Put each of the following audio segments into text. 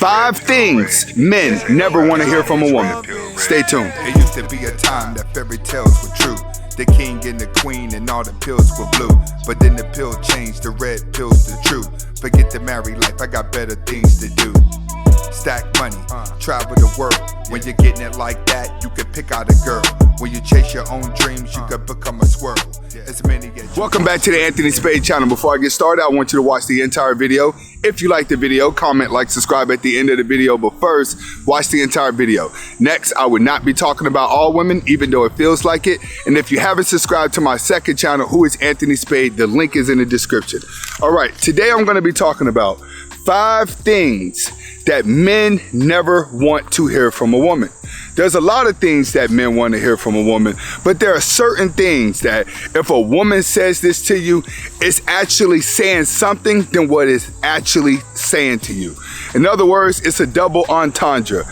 5 things men never want to hear from a woman. Stay tuned. It used to be a time that fairy tales were true. The king and the queen and all the pills were blue. But then the pill changed, the red pill's the truth. Forget the married life, I got better things to do. Stack money, travel the world. When you're getting it like that, you can pick out a girl. When you chase your own dreams, you can become a squirrel. As many as Welcome back to the Anthony Spade channel. Before I get started, I want you to watch the entire video. If you like the video, comment, like, subscribe at the end of the video. But first, watch the entire video. Next, I would not be talking about all women, even though it feels like it. And if you haven't subscribed to my second channel, who is Anthony Spade, the link is in the description. All right, today I'm going to be talking about 5 things that men never want to hear from a woman. There's a lot of things that men want to hear from a woman, but there are certain things that if a woman says this to you, it's actually saying something than what it's actually saying to you. In other words, it's a double entendre.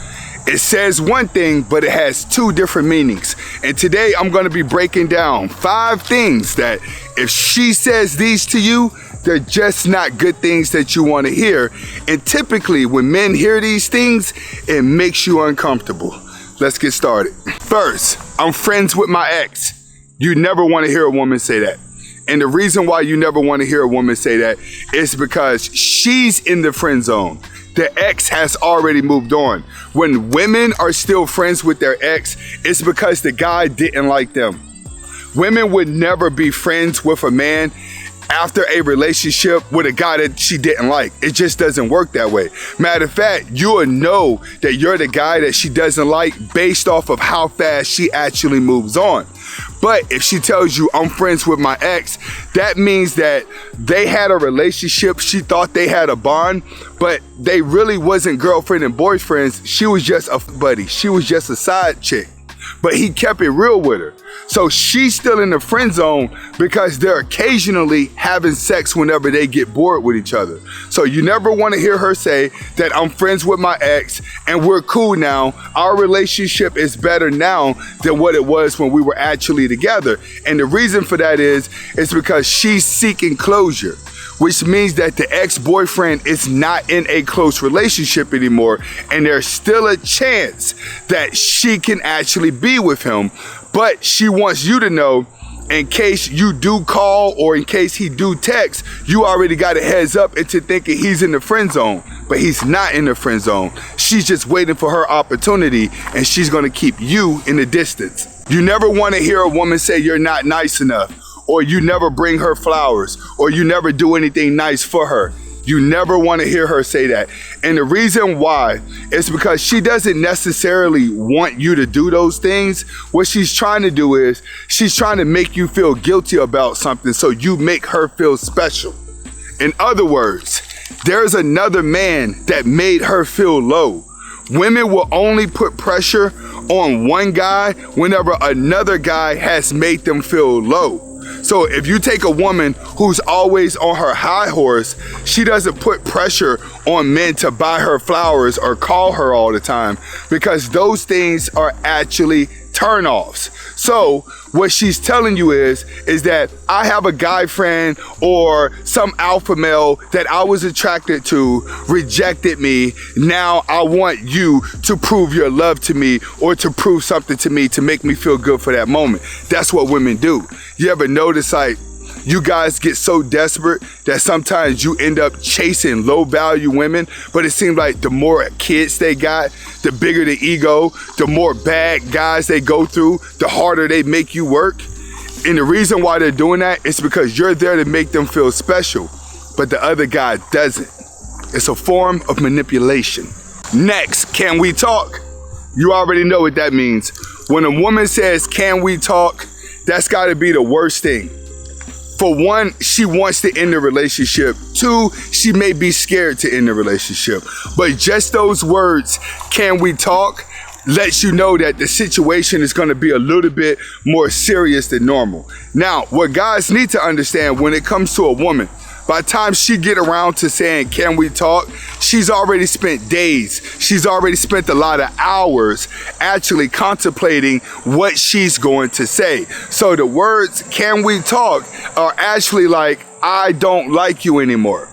It says one thing, but it has 2 different meanings. And today I'm going to be breaking down 5 things that if she says these to you, they're just not good things that you want to hear. And typically when men hear these things, it makes you uncomfortable. Let's get started. First, I'm friends with my ex. You never want to hear a woman say that. And the reason why you never want to hear a woman say that is because she's in the friend zone. The ex has already moved on. When women are still friends with their ex, it's because the guy didn't like them. Women would never be friends with a man after a relationship with a guy that she didn't like. It just doesn't work that way. Matter of fact, you will know that you're the guy that she doesn't like based off of how fast she actually moves on. But if she tells you I'm friends with my ex, that means that they had a relationship. She thought they had a bond, but they really wasn't girlfriend and boyfriends. She was just a buddy. She was just a side chick. But he kept it real with her. So she's still in the friend zone because they're occasionally having sex whenever they get bored with each other. So you never want to hear her say that I'm friends with my ex and we're cool now. Our relationship is better now than what it was when we were actually together. And the reason for that is because she's seeking closure, which means that the ex-boyfriend is not in a close relationship anymore, and there's still a chance that she can actually be with him. But she wants you to know, in case you do call or in case he do text, you already got a heads up into thinking he's in the friend zone, but he's not in the friend zone. She's just waiting for her opportunity, and she's gonna keep you in the distance. You never wanna hear a woman say you're not nice enough, or you never bring her flowers, or you never do anything nice for her. You never want to hear her say that. And the reason why is because she doesn't necessarily want you to do those things. What she's trying to do is she's trying to make you feel guilty about something so you make her feel special. In other words, there's another man that made her feel low. Women will only put pressure on one guy whenever another guy has made them feel low. So if you take a woman who's always on her high horse, she doesn't put pressure on men to buy her flowers or call her all the time, because those things are actually turnoffs. So what she's telling you is that I have a guy friend or some alpha male that I was attracted to rejected me. Now I want you to prove your love to me or to prove something to me to make me feel good for that moment. That's what women do. You ever notice, like, you guys get so desperate that sometimes you end up chasing low value women, but it seems like the more kids they got, the bigger the ego, the more bad guys they go through, the harder they make you work. And the reason why they're doing that is because you're there to make them feel special, but the other guy doesn't. It's a form of manipulation. Next, can we talk? You already know what that means. When a woman says, can we talk? That's gotta be the worst thing. For one, she wants to end the relationship. 2, she may be scared to end the relationship. But just those words, can we talk, lets you know that the situation is gonna be a little bit more serious than normal. Now, what guys need to understand when it comes to a woman, by the time she get around to saying, can we talk, she's already spent days. She's already spent a lot of hours actually contemplating what she's going to say. So the words, can we talk, are actually like, I don't like you anymore.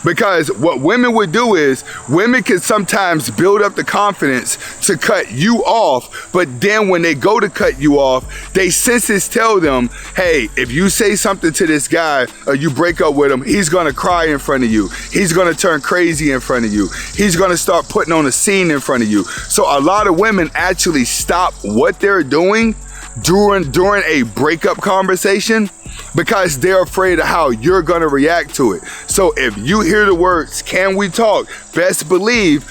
Because what women would do is, women can sometimes build up the confidence to cut you off, but then when they go to cut you off, they senses tell them, hey, if you say something to this guy or you break up with him, he's gonna cry in front of you. He's gonna turn crazy in front of you. He's gonna start putting on a scene in front of you. So a lot of women actually stop what they're doing during a breakup conversation because they're afraid of how you're gonna react to it. So if you hear the words, can we talk? Best believe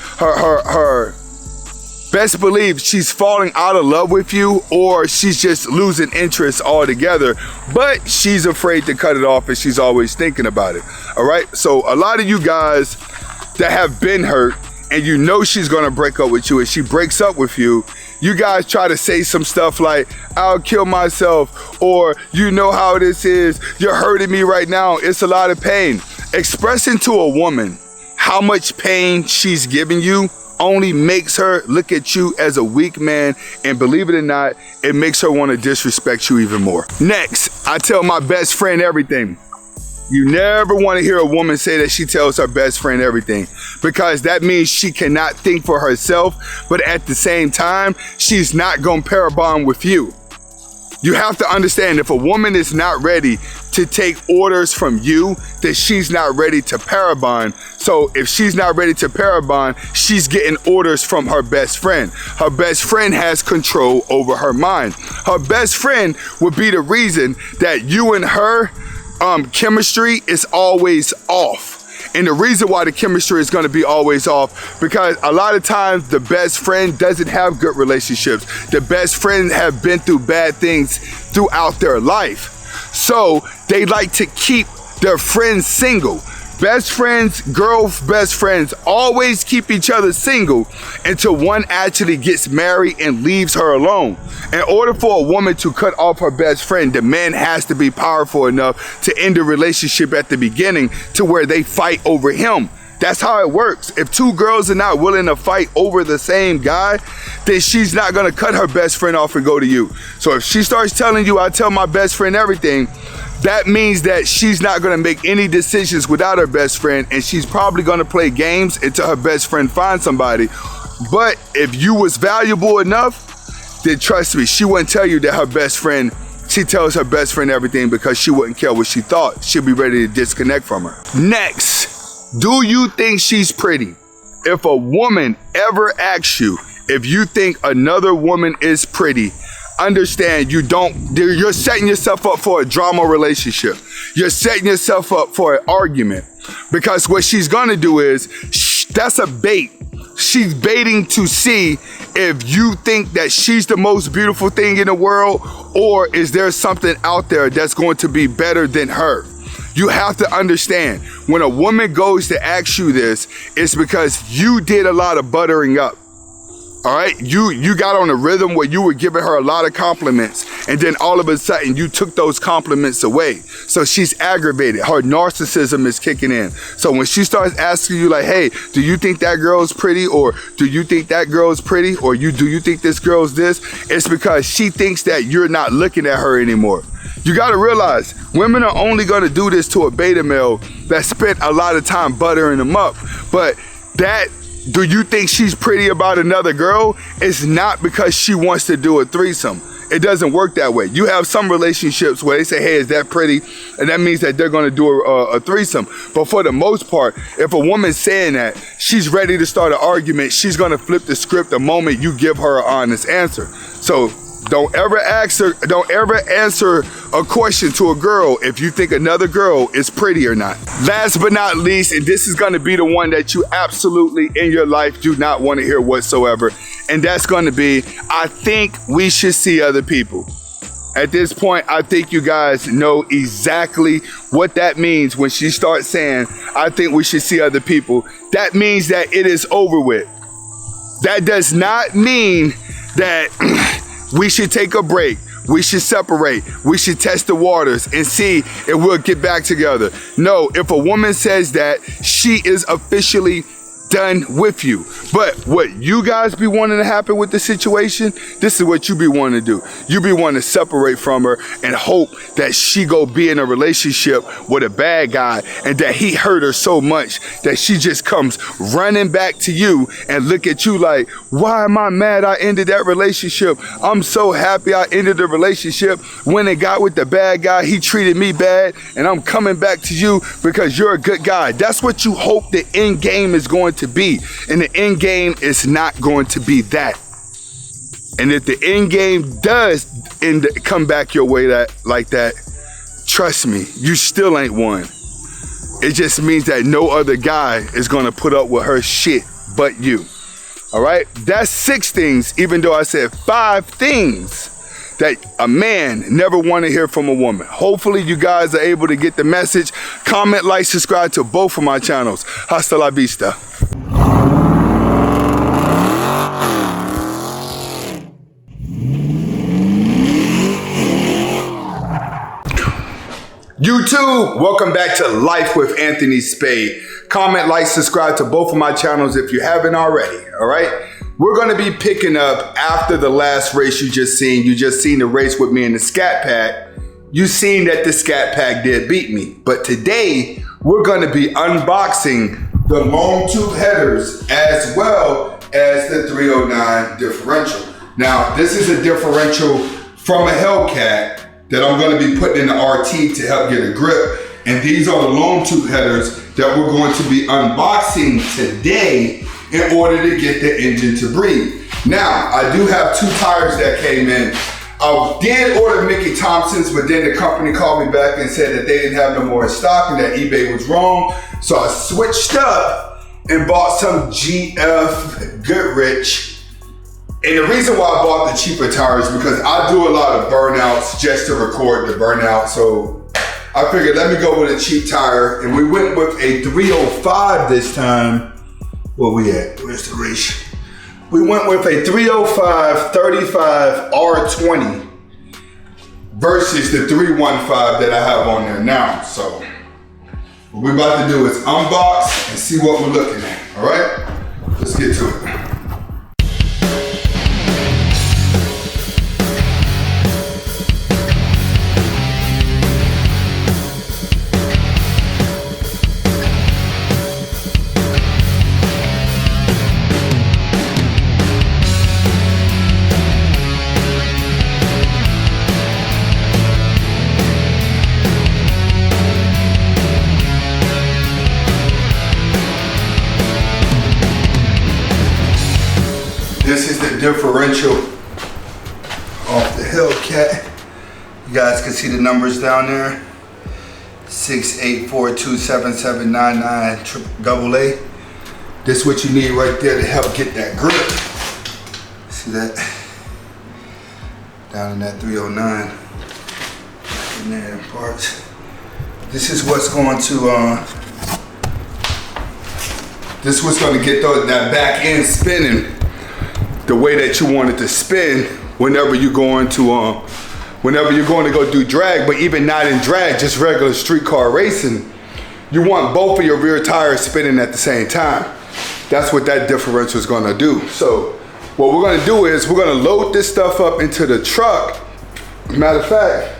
best believe she's falling out of love with you, or she's just losing interest altogether, but she's afraid to cut it off and she's always thinking about it. All right, so a lot of you guys that have been hurt and you know she's gonna break up with you and she breaks up with you, you guys try to say some stuff like, I'll kill myself, or you know how this is, you're hurting me right now, it's a lot of pain. Expressing to a woman how much pain she's giving you only makes her look at you as a weak man, and believe it or not, it makes her want to disrespect you even more. Next, I tell my best friend everything. You never want to hear a woman say that she tells her best friend everything, because that means she cannot think for herself, but at the same time, she's not going to pair bond with you. You have to understand, if a woman is not ready to take orders from you, then she's not ready to parabond. So if she's not ready to parabond, she's getting orders from her best friend. Her best friend has control over her mind. Her best friend would be the reason that you and her chemistry is always off. And the reason why the chemistry is going to be always off, because a lot of times the best friend doesn't have good relationships. The best friends have been through bad things throughout their life. So they like to keep their friends single. Best friends, best friends always keep each other single until one actually gets married and leaves her alone. In order for a woman to cut off her best friend, the man has to be powerful enough to end the relationship at the beginning to where they fight over him. That's how it works. If two girls are not willing to fight over the same guy, then she's not gonna cut her best friend off and go to you. So if she starts telling you, I tell my best friend everything, that means that she's not gonna make any decisions without her best friend, and she's probably gonna play games until her best friend finds somebody. But if you was valuable enough, then trust me, she wouldn't tell you that her best friend, she tells her best friend everything because she wouldn't care what she thought. She'll be ready to disconnect from her. Next, do you think she's pretty? If a woman ever asks you if you think another woman is pretty, understand you're setting yourself up for a drama relationship. You're setting yourself up for an argument, because what she's gonna do is, that's a bait. She's baiting to see if you think that she's the most beautiful thing in the world, or is there something out there that's going to be better than her. You have to understand, when a woman goes to ask you this, it's because you did a lot of buttering up. All right, you got on a rhythm where you were giving her a lot of compliments, and then all of a sudden you took those compliments away. So she's aggravated. Her narcissism is kicking in. So when she starts asking you like, hey, do you think that girl's pretty? Or do you think that girl's pretty? Or do you think this girl's this? It's because she thinks that you're not looking at her anymore. You gotta realize, women are only gonna do this to a beta male that spent a lot of time buttering them up. But that, do you think she's pretty about another girl? It's not because she wants to do a threesome. It doesn't work that way. You have some relationships where they say, hey, is that pretty? And that means that they're gonna do a threesome. But for the most part, if a woman's saying that, she's ready to start an argument. She's gonna flip the script the moment you give her an honest answer. So don't ever answer a question to a girl if you think another girl is pretty or not. Last but not least, and this is gonna be the one that you absolutely in your life do not want to hear whatsoever, and that's gonna be, I think we should see other people. At this point, I think you guys know exactly what that means when she starts saying, I think we should see other people. That means that it is over with. That does not mean that we should take a break. We should separate. We should test the waters and see if we'll get back together. No, if a woman says that, she is officially done with you. But what you guys be wanting to happen with the situation, this is what you be wanting to do. You be wanting to separate from her and hope that she go be in a relationship with a bad guy and that he hurt her so much that she just comes running back to you and look at you like, why am I mad I ended that relationship? I'm so happy I ended the relationship. When it got with the bad guy, he treated me bad and I'm coming back to you because you're a good guy. That's what you hope the end game is going to be. And the end game is not going to be that. And if the end game does come back your way like that, trust me, you still ain't won. It just means that no other guy is gonna put up with her shit but you. All right, that's 6 things, even though I said 5 things that a man never want to hear from a woman. Hopefully you guys are able to get the message. Comment, like, subscribe to both of my channels. Hasta la vista. YouTube, welcome back to Life with Anthony Spade. Comment, like, subscribe to both of my channels if you haven't already, all right? We're gonna be picking up after the last race you just seen. You just seen the race with me in the Scat Pack. You seen that the Scat Pack did beat me. But today, we're gonna be unboxing the long tube headers as well as the 309 differential. Now, this is a differential from a Hellcat that I'm gonna be putting in the RT to help get a grip. And these are the long tube headers that we're going to be unboxing today in order to get the engine to breathe. Now, I do have 2 tires that came in. I did order Mickey Thompson's, but then the company called me back and said that they didn't have no more in stock and that eBay was wrong. So I switched up and bought some GF Goodrich. And the reason why I bought the cheaper tires is because I do a lot of burnouts just to record the burnout. So I figured let me go with a cheap tire. And we went with a 305 this time. Where we at? Where's the race? We went with a 305 35 R20 versus the 315 that I have on there now. So what we're about to do is unbox and see what we're looking at. All right, let's get to it. This is the differential off the Hellcat. You guys can see the numbers down there. 684277998. This is what you need right there to help get that grip. See that? Down in that 309. In there in parts. This is what's going to get that back end spinning the way that you want it to spin whenever you're going to go do drag, but even not in drag, just regular street car racing, you want both of your rear tires spinning at the same time. That's what that differential is gonna do. So what we're gonna do is we're gonna load this stuff up into the truck. Matter of fact,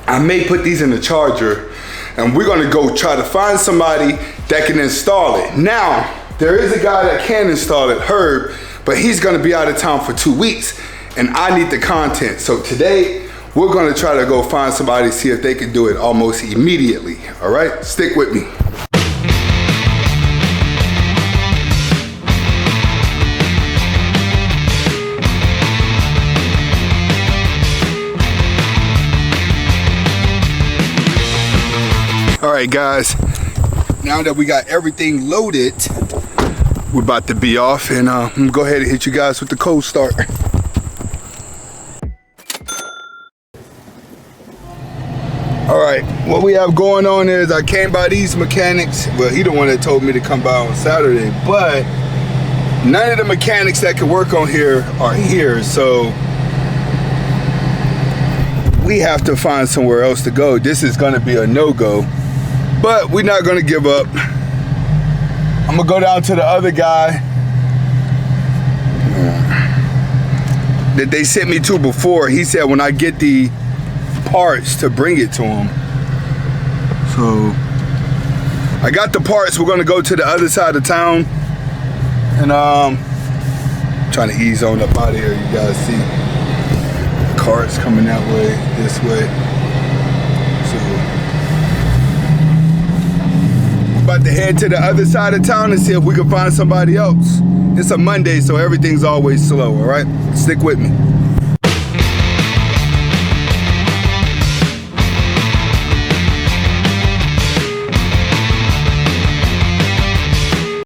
I may put these in the charger and we're gonna go try to find somebody that can install it. Now, there is a guy that can install it, Herb, but he's gonna be out of town for 2 weeks and I need the content. So today, we're gonna try to go find somebody, see if they can do it almost immediately, all right? Stick with me. All right, guys, now that we got everything loaded, we're about to be off and I'm gonna go ahead and hit you guys with the cold start. All right, what we have going on is I came by these mechanics. Well, he the one that told me to come by on Saturday, but none of the mechanics that can work on here are here, so we have to find somewhere else to go. This is gonna be a no-go, but we're not gonna give up. I'm gonna go down to the other guy that they sent me to before. He said when I get the parts to bring it to him. So I got the parts. We're gonna go to the other side of town, and trying to ease on up out of here. You guys see carts coming that way, this way. So we're about to head to the other side of town and see if we can find somebody else. It's a Monday, so everything's always slow. All right, stick with me.